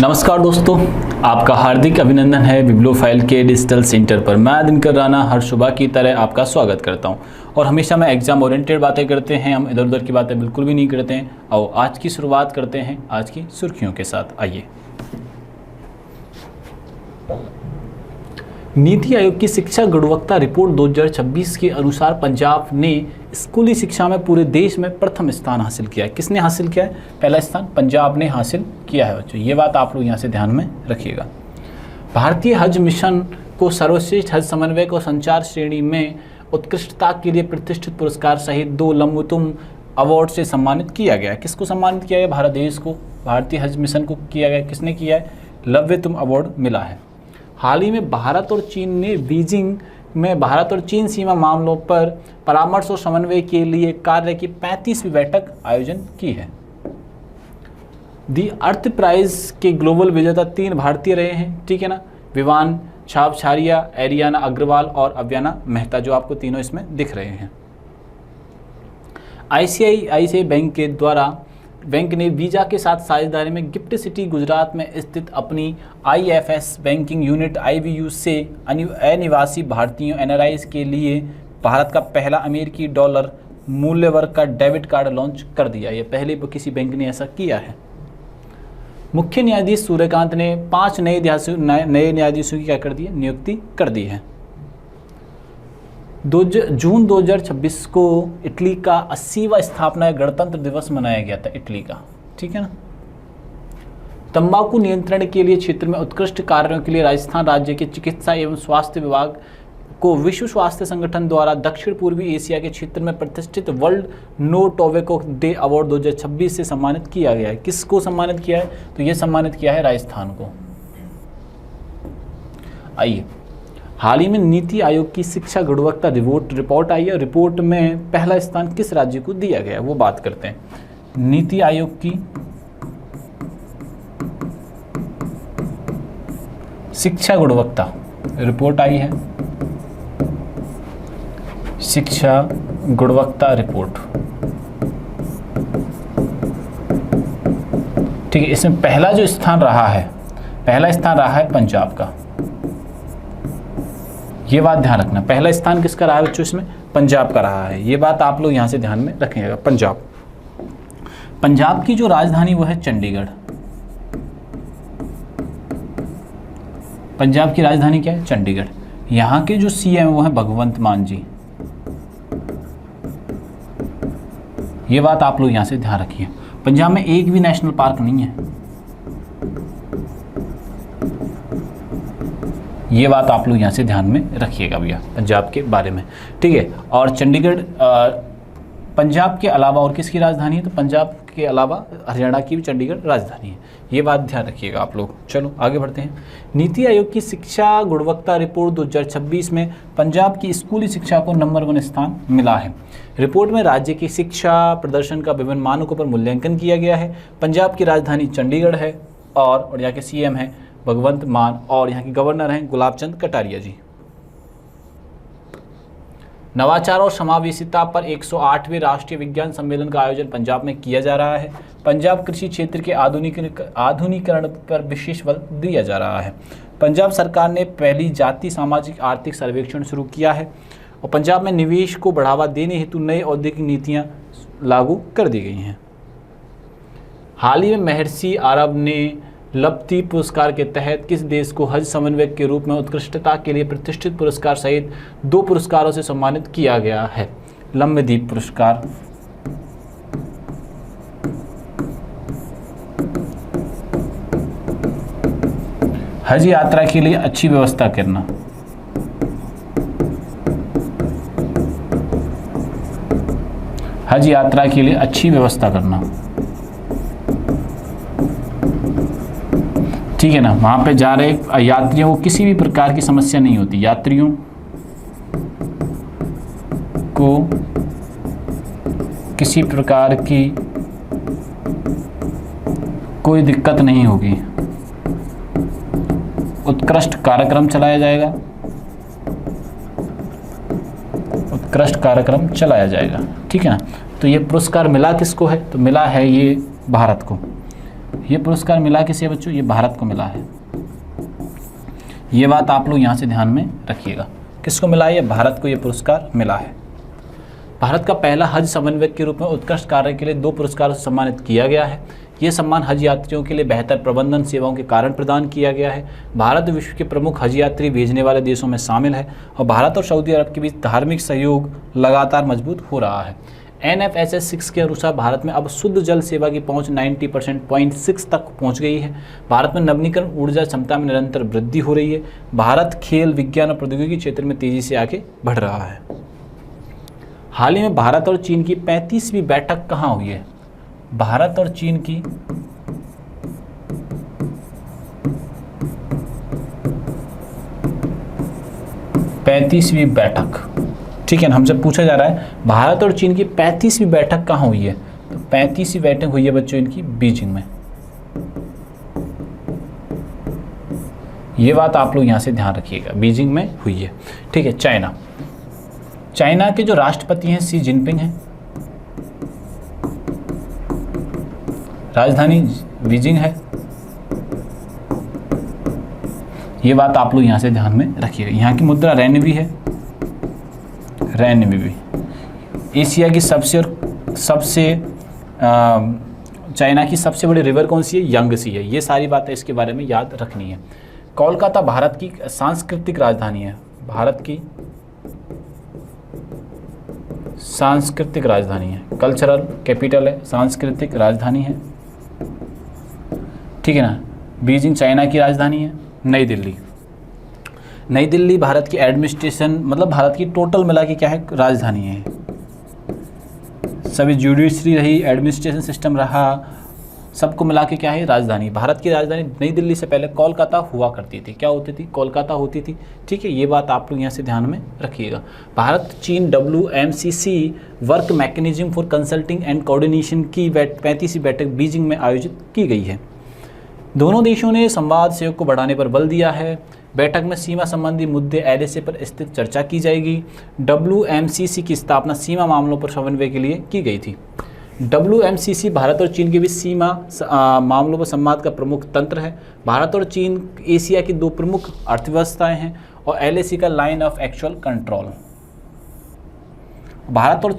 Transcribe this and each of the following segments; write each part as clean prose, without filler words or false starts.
नमस्कार दोस्तों, आपका हार्दिक अभिनंदन है बिब्लियोफाइल के डिजिटल सेंटर पर। मैं दिनकर राणा हर सुबह की तरह आपका स्वागत करता हूं और हमेशा मैं एग्जाम ओरिएंटेड बातें करते हैं, हम इधर उधर की बातें बिल्कुल भी नहीं करते हैं। और आज की शुरुआत करते हैं आज की सुर्खियों के साथ। आइए, नीति आयोग की शिक्षा गुणवत्ता रिपोर्ट 2026 के अनुसार पंजाब ने स्कूली शिक्षा में पूरे देश में प्रथम स्थान हासिल किया है। किसने हासिल किया है? पहला स्थान पंजाब ने हासिल किया है बच्चों, ये बात आप लोग यहाँ से ध्यान में रखिएगा। भारतीय हज मिशन को सर्वश्रेष्ठ हज समन्वयक और संचार श्रेणी में उत्कृष्टता के लिए प्रतिष्ठित पुरस्कार सहित 2 लंबुतुम अवार्ड से सम्मानित किया गया है। किसको सम्मानित किया गया? भारत देश को, भारतीय हज मिशन को किया गया। किसने किया है? लंबुतुम अवार्ड मिला है। हाल ही में भारत और चीन ने बीजिंग में भारत और चीन सीमा मामलों पर परामर्श और समन्वय के लिए कार्य की 35वीं बैठक आयोजन की है। दी अर्थ प्राइज के ग्लोबल विजेता 3 भारतीय रहे हैं, ठीक है ना। विवान छापछारिया, एरियाना अग्रवाल और अव्याना मेहता, जो आपको तीनों इसमें दिख रहे हैं। ICICI बैंक ने वीजा के साथ साझेदारी में गिफ्ट सिटी गुजरात में स्थित अपनी IFS बैंकिंग यूनिट IBU से अनिवासी भारतीयों NRIs के लिए भारत का पहला अमेरिकी डॉलर मूल्य वर्ग का डेबिट कार्ड लॉन्च कर दिया। ये पहले किसी बैंक ने ऐसा किया है। मुख्य न्यायाधीश सूर्यकांत ने 5 नए न्यायाधीशों की क्या कर दी है? नियुक्ति कर दी है। जून 2026 को इटली का 80वां स्थापना गणतंत्र दिवस मनाया गया था, इटली का, ठीक है ना। तंबाकू नियंत्रण के लिए क्षेत्र में उत्कृष्ट कार्यों के लिए राजस्थान राज्य के चिकित्सा एवं स्वास्थ्य विभाग को विश्व स्वास्थ्य संगठन द्वारा दक्षिण पूर्वी एशिया के क्षेत्र में प्रतिष्ठित world no tobacco day award 2026 से सम्मानित किया गया है। किसको सम्मानित किया है? तो ये सम्मानित किया है राजस्थान को। आइए, हाल ही में नीति आयोग की शिक्षा गुणवत्ता रिपोर्ट आई है। रिपोर्ट में पहला स्थान किस राज्य को दिया गया है वो बात करते हैं। नीति आयोग की शिक्षा गुणवत्ता रिपोर्ट आई है, शिक्षा गुणवत्ता रिपोर्ट, ठीक है। इसमें पहला जो स्थान रहा है, पहला स्थान रहा है पंजाब का। ये बात ध्यान रखना, पहला स्थान किसका रहा है बच्चों? इसमें पंजाब का रहा है। ये बात आप लोग यहाँ से ध्यान में रखिएगा। पंजाब की जो राजधानी वो है चंडीगढ़। पंजाब की राजधानी क्या है? चंडीगढ़। यहाँ के जो CM वो है भगवंत मान जी। ये बात आप लोग यहाँ से ध्यान रखिए। पंजाब में एक भी नेशनल पार्क नहीं है, ये बात आप लोग यहाँ से ध्यान में रखिएगा भैया पंजाब के बारे में, ठीक है। और चंडीगढ़ पंजाब के अलावा और किसकी राजधानी है? तो पंजाब के अलावा हरियाणा की भी चंडीगढ़ राजधानी है। ये बात ध्यान रखिएगा आप लोग। चलो आगे बढ़ते हैं। नीति आयोग की शिक्षा गुणवत्ता रिपोर्ट 2026 में पंजाब की स्कूली शिक्षा को नंबर 1 स्थान मिला है। रिपोर्ट में राज्य की शिक्षा प्रदर्शन का विभिन्न मानकों पर मूल्यांकन किया गया है। पंजाब की राजधानी चंडीगढ़ है और यहाँ के CM है भगवंत मान और यहाँ के गवर्नर हैं गुलाब चंद कटारिया जी। नवाचार और समावेशिता पर 108वें राष्ट्रीय विज्ञान सम्मेलन का आयोजन पंजाब में किया जा रहा है। पंजाब कृषि क्षेत्र के आधुनिकीकरण पर विशेष बल दिया जा रहा है। पंजाब सरकार ने पहली जाति सामाजिक आर्थिक सर्वेक्षण शुरू किया है और पंजाब में निवेश को बढ़ावा देने हेतु नई औद्योगिक नीतियाँ लागू कर दी गई हैं। हाल ही में महर्षि आरब ने लपति पुरस्कार के तहत किस देश को हज समन्वयक के रूप में उत्कृष्टता के लिए प्रतिष्ठित पुरस्कार सहित 2 पुरस्कारों से सम्मानित किया गया है? लम्बद्वीप पुरस्कार। हज यात्रा के लिए अच्छी व्यवस्था करना, हज यात्रा के लिए अच्छी व्यवस्था करना, ठीक है ना। वहाँ पे जा रहे यात्रियों को किसी भी प्रकार की समस्या नहीं होती, यात्रियों को किसी प्रकार की कोई दिक्कत नहीं होगी। उत्कृष्ट कार्यक्रम चलाया जाएगा, उत्कृष्ट कार्यक्रम चलाया जाएगा, ठीक है ना। तो ये पुरस्कार मिला किसको है? तो मिला है ये भारत को। ये पुरस्कार मिला किसे बच्चों? ये भारत को मिला है। ये बात आप लोग यहाँ से ध्यान में रखिएगा। किसको मिला है? ये भारत को ये पुरस्कार मिला है। भारत का पहला हज समन्वयक के रूप में उत्कृष्ट कार्य के लिए 2 पुरस्कारों से सम्मानित किया गया है। ये सम्मान हज यात्रियों के लिए बेहतर प्रबंधन सेवाओं के कारण प्रदान किया गया है। भारत विश्व के प्रमुख हज यात्री भेजने वाले देशों में शामिल है और भारत और सऊदी अरब के बीच धार्मिक सहयोग लगातार मजबूत हो रहा है। NFSS 6 के अनुसार भारत में अब शुद्ध जल सेवा की पहुंच 90% तक पहुंच गई है। भारत में नवीनीकरण ऊर्जा क्षमता में निरंतर वृद्धि हो रही है। भारत खेल, विज्ञान और प्रौद्योगिकी क्षेत्र में तेजी से आगे बढ़ रहा है। हाल ही में भारत और चीन की 35वीं बैठक कहाँ हुई है? भारत और चीन की 35वीं बैठक, ठीक है ना, हमसे पूछा जा रहा है भारत और चीन की 35वीं बैठक कहाँ हुई है? तो 35वीं बैठक हुई है बच्चों इनकी बीजिंग में। ये बात आप लोग यहाँ से ध्यान रखिएगा, बीजिंग में हुई है। ठीक है। चाइना के जो राष्ट्रपति हैं शी जिनपिंग हैं, राजधानी बीजिंग है। ये बात आप लोग यहाँ से ध्यान में रखिएगा। यहाँ की मुद्रा रेनबी है, रेनबी। एशिया की सबसे चाइना की सबसे बड़ी रिवर कौन सी है? यांगसी है। ये सारी बातें इसके बारे में याद रखनी है। कोलकाता भारत की सांस्कृतिक राजधानी है, भारत की सांस्कृतिक राजधानी है, कल्चरल कैपिटल है, सांस्कृतिक राजधानी है, ठीक है ना। बीजिंग चाइना की राजधानी है। नई दिल्ली भारत की एडमिनिस्ट्रेशन, मतलब भारत की टोटल मिला के क्या है? राजधानी है। सभी जुडिशरी रही, एडमिनिस्ट्रेशन सिस्टम रहा, सबको मिला के क्या है? राजधानी। भारत की राजधानी नई दिल्ली से पहले कोलकाता हुआ करती थी। क्या होती थी? कोलकाता होती थी। ठीक है, ये बात आप लोग यहाँ से ध्यान में रखिएगा। भारत चीन WMCC work mechanism for consulting and coordination की 35वीं बैठक बीजिंग में आयोजित की गई है। दोनों देशों ने संवाद सहयोग को बढ़ाने पर बल दिया है। बैठक में सीमा संबंधी मुद्दे LAC पर स्थित चर्चा की जाएगी। WMCC की स्थापना सीमा मामलों पर समन्वय के लिए की गई थी। WMCC भारत और चीन के बीच सीमा मामलों पर संवाद का प्रमुख तंत्र है। भारत और चीन एशिया की 2 प्रमुख अर्थव्यवस्थाएं हैं और LAC का line of actual control. Bharat और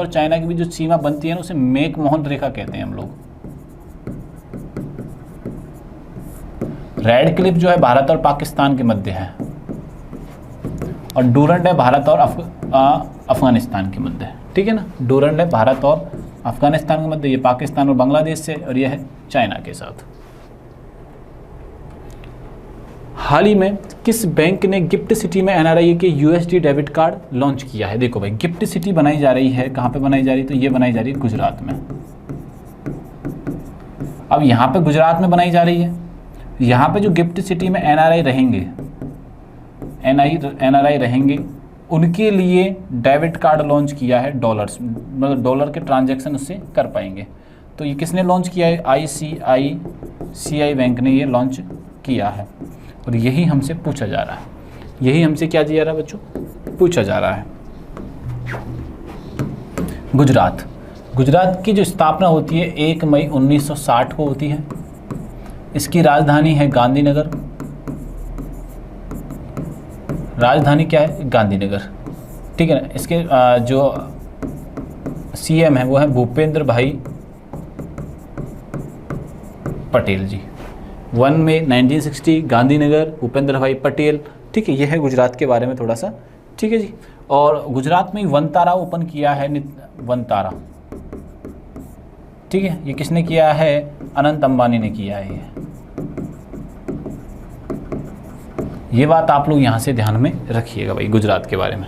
चाइना के बीच जो सीमा बनती है ना, उसे मैकमोहन रेखा कहते हैं हम लोग। रेड क्लिफ जो है भारत और पाकिस्तान के मध्य है और डूरंड है भारत और अफगानिस्तान के मध्य है। ठीक है ना, डूरंड है भारत और अफगानिस्तान के मध्य, ये पाकिस्तान और बांग्लादेश से, और ये है चाइना के साथ। हाल ही में किस बैंक ने गिफ्ट सिटी में NRI के USD डेबिट कार्ड लॉन्च किया है? देखो भाई, गिफ्ट सिटी बनाई जा रही है, कहाँ पे बनाई जा रही है? तो ये बनाई जा रही है गुजरात में। अब यहाँ पे गुजरात में बनाई जा रही है। यहाँ पे जो गिफ्ट सिटी में NRI रहेंगे उनके लिए डेबिट कार्ड लॉन्च किया है डॉलर्स, मतलब डॉलर के ट्रांजैक्शन उससे कर पाएंगे। तो ये किसने लॉन्च किया है? ICICI बैंक ने ये लॉन्च किया है और यही हमसे पूछा जा रहा है। यही हमसे क्या दिया जा रहा है बच्चों? पूछा जा रहा है। गुजरात की जो स्थापना होती है 1 मई 1960 को होती है। इसकी राजधानी है गांधीनगर। राजधानी क्या है? गांधीनगर। ठीक है ना। इसके जो CM है वो है भूपेंद्र भाई पटेल जी। 1 मई 1960 गांधीनगर, भूपेंद्र भाई पटेल। ठीक है, यह है गुजरात के बारे में थोड़ा सा। ठीक है जी। और गुजरात में वनतारा ओपन किया है, वनतारा। ठीक है, ये किसने किया है? अनंत अंबानी ने किया है। ये बात आप लोग यहाँ से ध्यान में रखिएगा भाई, गुजरात के बारे में।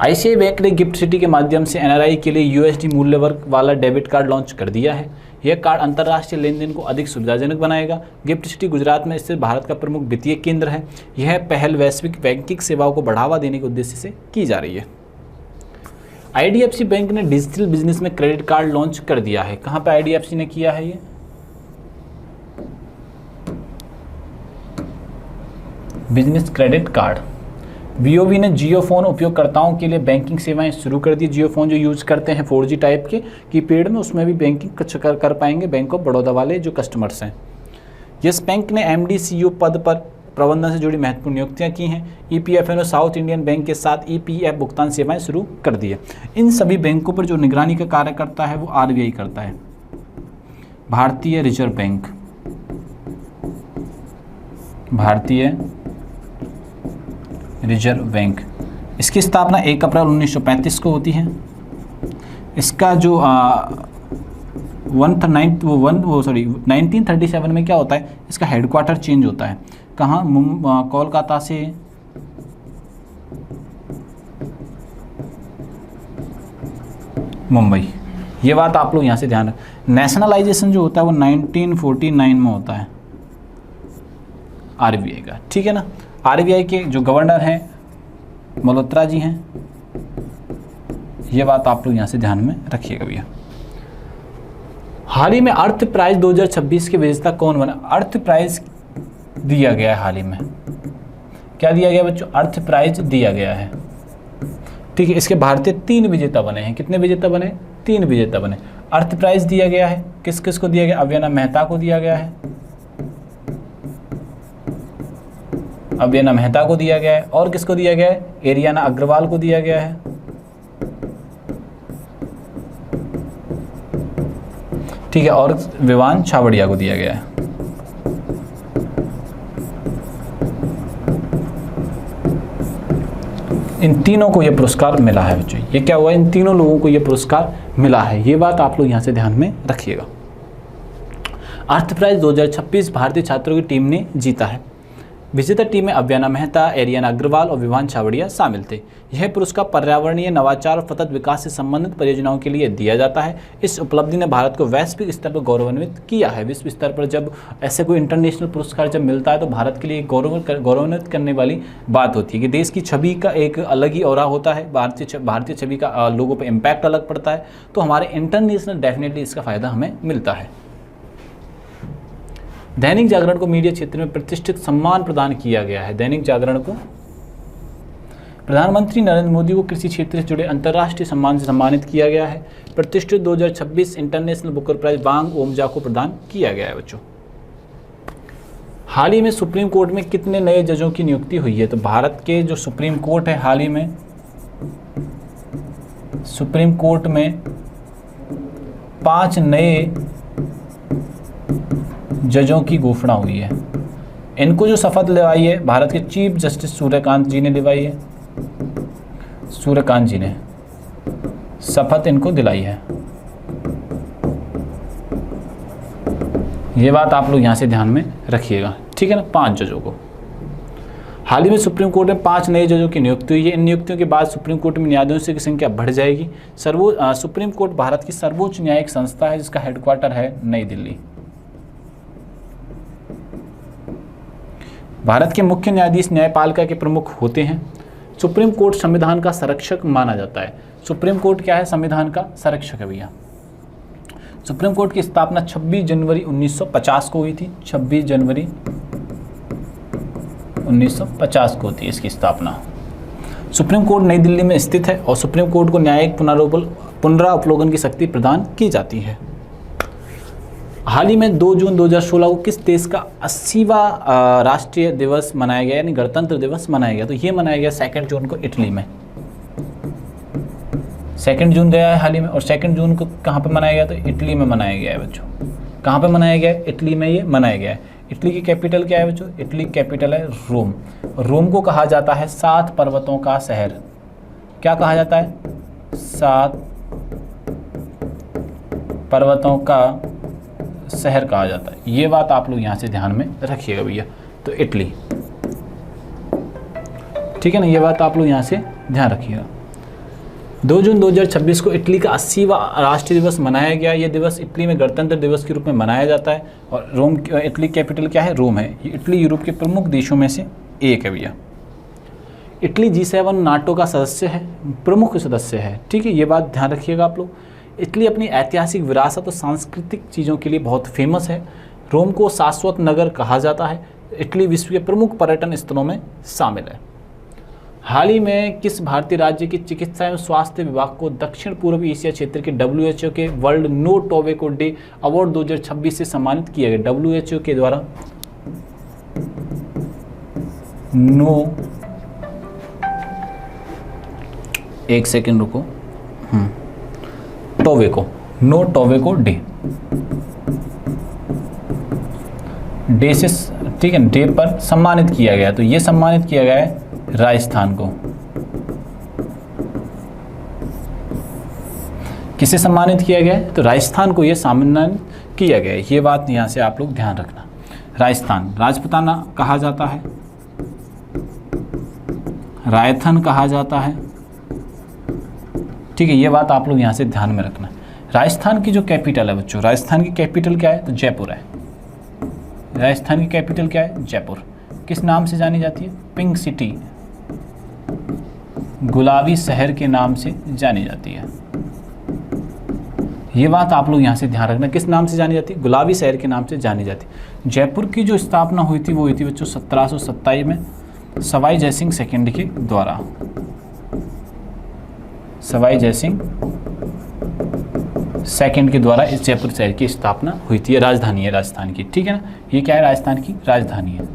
ICICI बैंक ने गिफ्ट सिटी के माध्यम से NRI के लिए USD मूल्य वर्ग वाला डेबिट कार्ड लॉन्च कर दिया है। यह कार्ड अंतर्राष्ट्रीय लेनदेन को अधिक सुविधाजनक बनाएगा। गिफ्ट सिटी गुजरात में स्थित भारत का प्रमुख वित्तीय केंद्र है। यह पहल वैश्विक बैंकिंग सेवाओं को बढ़ावा देने के उद्देश्य से की जा रही है। IDFC बैंक ने डिजिटल बिजनेस में क्रेडिट कार्ड लॉन्च कर दिया है। कहाँ पे IDFC ने किया है? ये बिजनेस क्रेडिट कार्ड BOV ने जियो फोन उपयोगकर्ताओं के लिए बैंकिंग सेवाएं शुरू कर दी। जियो फोन जो यूज़ करते हैं 4G टाइप के कीपैड में, उसमें भी बैंकिंग कर पाएंगे बैंक ऑफ बड़ौदा वाले जो कस्टमर्स हैं। यस बैंक ने MD CEO पद पर प्रबंधन से जुड़ी महत्वपूर्ण नियुक्तियां की हैं। EPF ने साउथ इंडियन बैंक के साथ EPF भुगतान सेवाएं शुरू कर दी है। इन सभी बैंकों पर जो निगरानी का कार्य करता है वो RBI करता है, भारतीय रिजर्व बैंक। भारतीय रिजर्व बैंक, इसकी स्थापना 1 अप्रैल 1935 को होती है। इसका जो 1937 में क्या होता है, इसका हेडक्वार्टर चेंज होता है। कहाँ? कोलकाता से मुंबई। ये बात आप लोग यहाँ से ध्यान रखें। नेशनलाइजेशन जो होता है वो 1949 में होता है RBI का, ठीक है ना। RBI के जो गवर्नर हैं मल्होत्रा जी हैं। ये बात आप लोग यहाँ से ध्यान में रखिएगा भैया। हाल ही में अर्थ प्राइज 2026 के विजेता कौन बना? अर्थ प्राइज दिया गया है हाल ही में। क्या दिया गया बच्चों? अर्थ प्राइज दिया गया है, ठीक है। इसके भारतीय 3 विजेता बने हैं। कितने विजेता बने? 3 विजेता बने। अर्थ प्राइज दिया गया है, किस किस को दिया गया? अव्यना मेहता को दिया गया है, अव्यना मेहता को दिया गया है। और किसको दिया गया है? एरियाना अग्रवाल को दिया गया है, ठीक है। और विवान छावड़िया को दिया गया है। इन तीनों को यह पुरस्कार मिला है बच्चों। ये क्या हुआ? इन तीनों लोगों को यह पुरस्कार मिला है। ये बात आप लोग यहाँ से ध्यान में रखिएगा। अर्थ प्राइज 2026 भारतीय छात्रों की टीम ने जीता है। विजेता टीम में अव्यना मेहता, एरियाना अग्रवाल और विवान छावड़िया शामिल थे। यह पुरस्कार पर्यावरणीय नवाचार और सतत विकास से संबंधित परियोजनाओं के लिए दिया जाता है। इस उपलब्धि ने भारत को वैश्विक स्तर पर गौरवान्वित किया है। विश्व स्तर पर जब ऐसे कोई इंटरनेशनल पुरस्कार जब मिलता है तो भारत के लिए गौरवान्वित करने वाली बात होती है कि देश की छवि का एक अलग ही ऑरा होता है, भारतीय छवि का लोगों पर इम्पैक्ट अलग पड़ता है। तो हमारे इंटरनेशनल डेफिनेटली इसका फ़ायदा हमें मिलता है। दैनिक जागरण को मीडिया क्षेत्र में प्रतिष्ठित सम्मान प्रदान किया गया है। दैनिक जागरण को प्रधानमंत्री नरेंद्र मोदी को कृषि क्षेत्र से जुड़े अंतर्राष्ट्रीय सम्मान से सम्मानित किया गया है। प्रतिष्ठित 2026 इंटरनेशनल बुकर प्राइज बांग ओमजा को प्रदान किया गया है बच्चों। हाल ही में सुप्रीम कोर्ट में कितने नए जजों की नियुक्ति हुई है? तो भारत के जो सुप्रीम कोर्ट है, हाल ही में सुप्रीम कोर्ट में 5 नए जजों की घोषणा हुई है। इनको जो शपथ दिलवाई है भारत के चीफ जस्टिस सूर्यकांत जी ने दिलवाई है। सूर्यकांत जी ने शपथ इनको दिलाई है। ये बात आप लोग यहाँ से ध्यान में रखिएगा, ठीक है ना। 5 जजों को हाल ही में सुप्रीम कोर्ट में 5 नए जजों की नियुक्ति हुई है। इन नियुक्तियों के बाद सुप्रीम कोर्ट में न्यायाधीशों की संख्या बढ़ जाएगी। सुप्रीम कोर्ट भारत की सर्वोच्च न्यायिक संस्था है जिसका हेडक्वार्टर है नई दिल्ली। भारत के मुख्य न्यायाधीश न्यायपालिका के प्रमुख होते हैं। सुप्रीम कोर्ट संविधान का संरक्षक माना जाता है। सुप्रीम कोर्ट क्या है? संविधान का संरक्षक है भैया। सुप्रीम कोर्ट की स्थापना 26 जनवरी 1950 को हुई थी। 26 जनवरी 1950 को होती है इसकी स्थापना। सुप्रीम कोर्ट नई दिल्ली में स्थित है और सुप्रीम कोर्ट को न्यायिक पुनरावलोकन की शक्ति प्रदान की जाती है। हाल ही में 2 जून 2016 को किस देश का 80वां राष्ट्रीय दिवस मनाया गया, यानी गणतंत्र दिवस मनाया गया? तो ये मनाया गया 2 जून को इटली में। 2 जून गया है हाल ही में, और 2 जून को कहाँ पे मनाया गया? तो इटली में मनाया गया है बच्चों। कहाँ पे मनाया गया है? इटली में ये मनाया गया है। इटली की कैपिटल क्या है बच्चों? इटली की कैपिटल है रोम। रोम को कहा जाता है 7 पर्वतों का शहर। क्या कहा जाता है? 7 पर्वतों का शहर कहा जाता है। ये बात आप लोग यहाँ से ध्यान में रखिएगा भैया। तो इटली, ठीक है ना। ये बात आप लोग यहाँ से ध्यान रखिएगा। 2 जून 2026 को इटली का 80वां राष्ट्रीय दिवस मनाया गया। ये दिवस इटली में गणतंत्र दिवस के रूप में मनाया जाता है। और रोम, इटली कैपिटल क्या है? रोम है। ये इटली यूरोप के प्रमुख देशों में से एक है भैया। इटली G7 नाटो का सदस्य है, प्रमुख सदस्य है, ठीक है। ये बात ध्यान रखिएगा आप लोग। इटली अपनी ऐतिहासिक विरासत और सांस्कृतिक चीज़ों के लिए बहुत फेमस है। रोम को शाश्वत नगर कहा जाता है। इटली विश्व के प्रमुख पर्यटन स्थलों में शामिल है। हाल ही में किस भारतीय राज्य की चिकित्सा एवं स्वास्थ्य विभाग को दक्षिण पूर्व एशिया क्षेत्र के WHO के world no tobacco day award 2026 से सम्मानित किया गया? WHO के द्वारा नो, एक सेकेंड रुको, टोबैको, नो टोबैको डे से, ठीक है, डे पर सम्मानित किया गया। तो ये सम्मानित किया गया है राजस्थान को। किसे सम्मानित किया गया है? तो राजस्थान को ये सम्मानित किया गया है। ये बात यहाँ से आप लोग ध्यान रखना। राजस्थान राजपुताना कहा जाता है, रायथन कहा जाता है, ठीक है, ये बात आप लोग यहाँ से ध्यान में रखना। राजस्थान की जो कैपिटल है बच्चों, राजस्थान की कैपिटल क्या है? तो जयपुर है। राजस्थान की कैपिटल क्या है? जयपुर। किस नाम से जानी जाती है? पिंक सिटी, गुलाबी शहर के नाम से जानी जाती है। ये बात आप लोग यहाँ से ध्यान रखना, किस नाम से जानी जाती है? गुलाबी शहर के नाम से जानी जाती है। जयपुर की जो स्थापना हुई थी वो हुई थी बच्चों 1727 में सवाई जयसिंह सेकंड के द्वारा। सवाई जयसिंह सेकंड के द्वारा इस जयपुर शहर की स्थापना हुई थी। राजधानी है राजस्थान की, ठीक है ना, ये क्या है? राजस्थान की राजधानी है।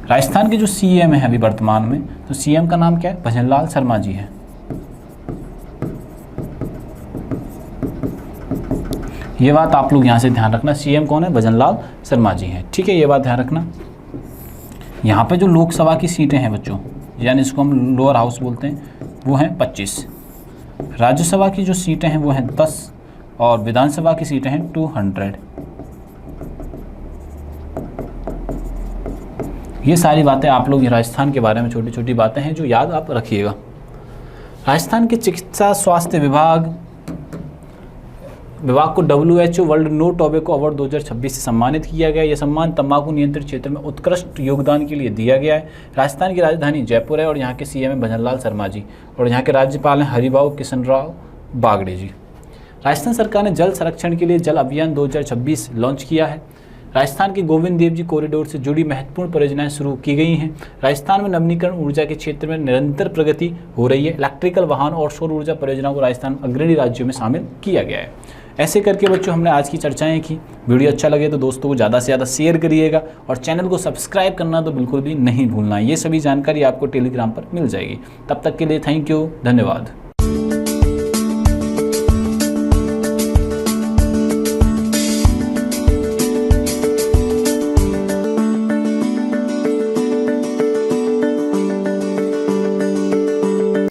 राजस्थान के जो CM है अभी वर्तमान में, तो CM का नाम क्या है? भजनलाल शर्मा जी है। ये बात आप लोग यहाँ से ध्यान रखना, CM कौन है? भजनलाल शर्मा जी हैं, ठीक है, ये बात ध्यान रखना। यहाँ पे जो लोकसभा की सीटें हैं बच्चों, यानी इसको हम लोअर हाउस बोलते हैं, वो हैं 25। राज्यसभा की जो सीटें हैं वो हैं 10 और विधानसभा की सीटें हैं 200। ये सारी बातें आप लोग राजस्थान के बारे में छोटी छोटी बातें हैं जो याद आप रखिएगा। राजस्थान के चिकित्सा स्वास्थ्य विभाग को WHO world no tobacco award 2026 से सम्मानित किया गया। यह सम्मान तंबाकू नियंत्रित क्षेत्र में उत्कृष्ट योगदान के लिए दिया गया है। राजस्थान की राजधानी जयपुर है और यहाँ के CM है भजनलाल शर्मा जी और यहाँ के राज्यपाल हैं हरिभाऊ किशनराव बागड़े जी। राजस्थान सरकार ने जल संरक्षण के लिए जल अभियान 2026 लॉन्च किया है। राजस्थान के गोविंद देव जी कॉरिडोर से जुड़ी महत्वपूर्ण परियोजनाएं शुरू की गई हैं। राजस्थान में नवीनीकरण ऊर्जा के क्षेत्र में निरंतर प्रगति हो रही है। इलेक्ट्रिकल वाहन और सौर ऊर्जा परियोजनाओं को राजस्थान अग्रणी राज्यों में शामिल किया गया है। ऐसे करके बच्चों हमने आज की चर्चाएं की। वीडियो अच्छा लगे तो दोस्तों को ज़्यादा से ज़्यादा शेयर करिएगा और चैनल को सब्सक्राइब करना तो बिल्कुल भी नहीं भूलना। ये सभी जानकारी आपको टेलीग्राम पर मिल जाएगी। तब तक के लिए थैंक यू, धन्यवाद।